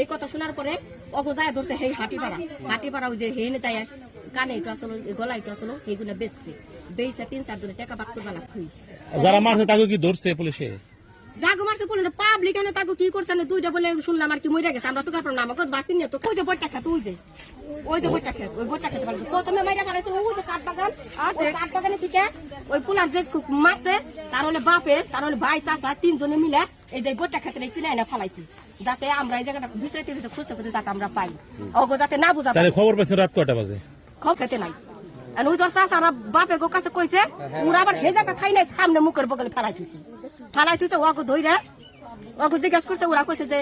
এই কথা শোনার পরে অগজায় ধরছে সেই হাটিপাড়া ওই যে হেনে যায় কানে একটু আসলো গলায় একটু আসলো এইগুলো বেচছে 3-4 দিনে টাকা বাদ করবা লাগবে। যারা মারছে তাকে কি ধরছে পুলিশে? জাগো মারছে বলে পাবলিক এনে তাকে কি করছে না দুইটা বলে শুনলাম আর কি মরে গেছে আমরা তো কাপড় না আমাকে বাঁচি নিয়ে তো ওই যে বইটা খেত ওই যে বইটা খেতে পারবে প্রথমে মাইরা ফেলাইছিল ওই যে কাঠবাগান আর ওই কাঠবাগানে থেকে ওই পুলার যে মারছে তার হলে বাপের তার হলে ভাই চাচা 3 জনে মিলে এই যে বইটা খেতে কিনে এনে ফেলাইছি যাতে আমরা এই জায়গাটা বিচাইতে খুঁজতে খুঁজতে যাতে আমরা পাই ওগো যাতে না বুঝা। তাহলে খবর পাইছেন রাত কয়টা বাজে? খবর খেতে নাই আর ওই তোর চাচারা বাপে গো কাছে কইছে ওরা আবার হে জায়গা খাই নাই সামনে মুখের বগলে ফেলাইছে ওগো ধইরা ওগো জিজ্ঞেস করছে ওরা কইছে যে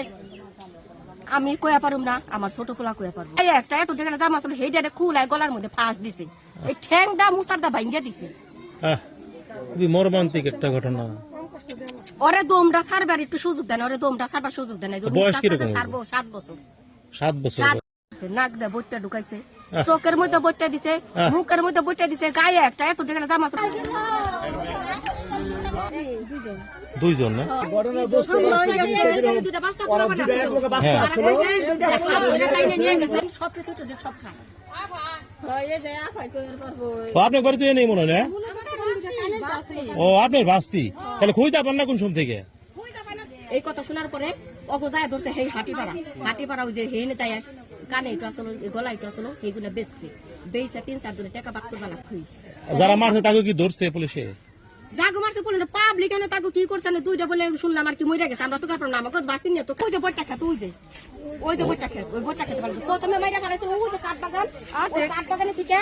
আমি কইয়া পারুম না আমার ছোট পোলা কইয়া পারবো এই একটা এত টাকা দাম আসলে হেডারে খুলায় গলার মধ্যে ফাঁস দিছে এই ঠ্যাংটা মুসারদা ভাঙ্গিয়া দিছে। খুবই মর্মান্তিক একটা ঘটনা। ওরে দমটা ছাড়বার একটু সুযোগ দেন ওরে দমটা ছাড়বার সুযোগ দেন বয়স কিরকম? 7 বছর 7 বছর নাক দা বইটা ঢুকাইছে চোখের মধ্যে বইটা দিছে মুখের মধ্যে বইটা দিছে গায়ে একটা এত টাকা দাম আছে দুইজন না আপনার বাড়িতে নেই মনে হয় না? ও আপনার ভাস্তি তাহলে খুঁজতে আপনার না কোন সময় থেকে? এই কথা শোনার পরে অগজায় ধরছে সেই হাটিপাড়া ওই যে হেনে যায় কানে একটু আসলো গলায় একটু আসলো এইগুলো বেচছে 3-4 দিনে টাকা বাদ করবা লাগবে। যারা মারছে তাকে কি ধরছে পুলিশে? জাগো মারছে বলে পাবলিক এনে তাকে কি করছে না দুইটা বলে শুনলাম আর কি মরে গেছে আমরা তো কাপড় না আমাকে বাঁচি নিয়ে তো ওই যে বইটা খেত ওই যে বইটা খেতে পারবে প্রথমে মাইরা ফেলাইছিল ওই যে কাঠবাগান আর ওই কাঠবাগানে থেকে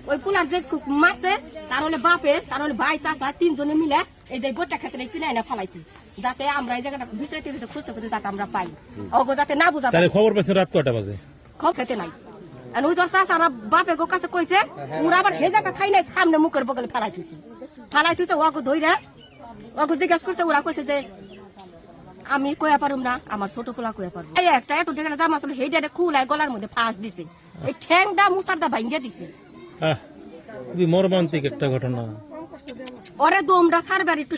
ওই পুলার যে মারছে তার হলে বাপের তার হলে ভাই চাচা 3 জনে মিলে এই যে বইটা খেতে কিনে এনে ফেলাইছি যাতে আমরা এই জায়গাটা বিচাইতে খুঁজতে খুঁজতে যাতে আমরা পাই ওগো যাতে না বুঝা। তাহলে খবর পাইছেন রাত কয়টা বাজে? খবর খেতে নাই আর ওই তোর চাচারা বাপে গো কাছে কইছে ওরা আবার হে জায়গা খাই নাই সামনে মুখের বগলে ফেলাইছে ওগো ধইরা ওগো জিজ্ঞেস করছে ওরা কইছে যে আমি কইয়া পারুম না আমার ছোট পোলা কইয়া পারবো এই একটা এত টাকা দাম আসলে হেডারে খুলায় গলার মধ্যে ফাঁস দিছে এই ঠ্যাংটা মুসারদা ভাঙ্গিয়া দিছে। খুবই মর্মান্তিক একটা ঘটনা। ওরে দমটা ছাড়বার একটু